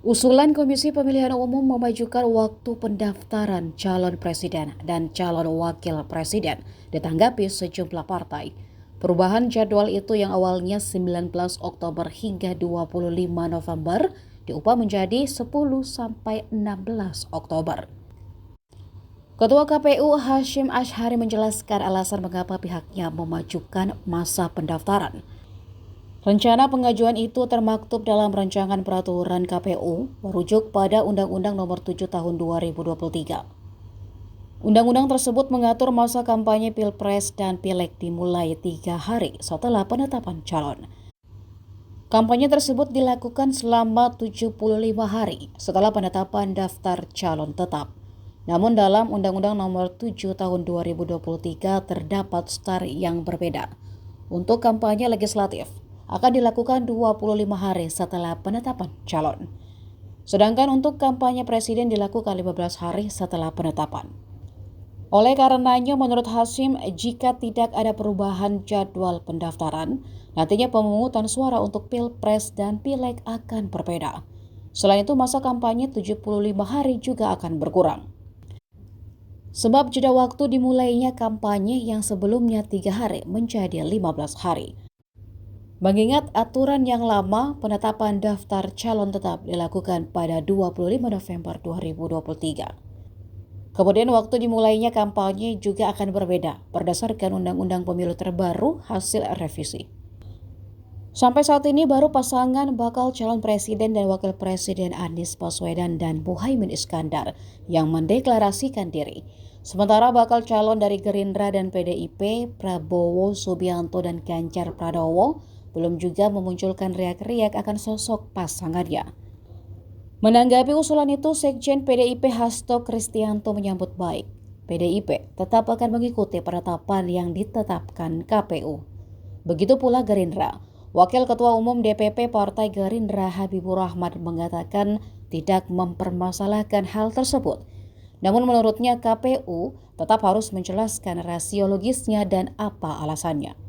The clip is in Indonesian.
Usulan Komisi Pemilihan Umum memajukan waktu pendaftaran calon presiden dan calon wakil presiden ditanggapi sejumlah partai. Perubahan jadwal itu yang awalnya 19 Oktober hingga 25 November diubah menjadi 10 sampai 16 Oktober. Ketua KPU Hashim Asyhari menjelaskan alasan mengapa pihaknya memajukan masa pendaftaran. Rencana pengajuan itu termaktub dalam rancangan peraturan KPU merujuk pada Undang-Undang Nomor 7 Tahun 2023. Undang-undang tersebut mengatur masa kampanye Pilpres dan Pileg dimulai 3 hari setelah penetapan calon. Kampanye tersebut dilakukan selama 75 hari setelah penetapan daftar calon tetap. Namun dalam Undang-Undang Nomor 7 Tahun 2023 terdapat start yang berbeda. Untuk kampanye legislatif akan dilakukan 25 hari setelah penetapan calon. Sedangkan untuk kampanye presiden dilakukan 15 hari setelah penetapan. Oleh karenanya, menurut Hashim, jika tidak ada perubahan jadwal pendaftaran, nantinya pemungutan suara untuk Pilpres dan Pileg akan berbeda. Selain itu, masa kampanye 75 hari juga akan berkurang. Sebab jeda waktu dimulainya kampanye yang sebelumnya 3 hari menjadi 15 hari. Mengingat aturan yang lama, penetapan daftar calon tetap dilakukan pada 25 November 2023. Kemudian waktu dimulainya kampanye juga akan berbeda berdasarkan Undang-Undang Pemilu terbaru hasil revisi. Sampai saat ini baru pasangan bakal calon presiden dan wakil presiden Anies Baswedan dan Muhaimin Iskandar yang mendeklarasikan diri. Sementara bakal calon dari Gerindra dan PDIP, Prabowo Subianto dan Ganjar Pranowo belum juga memunculkan riak-riak akan sosok pasangannya. Menanggapi usulan itu, Sekjen PDIP Hasto Kristianto menyambut baik. PDIP tetap akan mengikuti penetapan yang ditetapkan KPU. Begitu pula Gerindra. Wakil Ketua Umum DPP Partai Gerindra Habibur Rahman mengatakan tidak mempermasalahkan hal tersebut. Namun menurutnya KPU tetap harus menjelaskan rasiologisnya dan apa alasannya.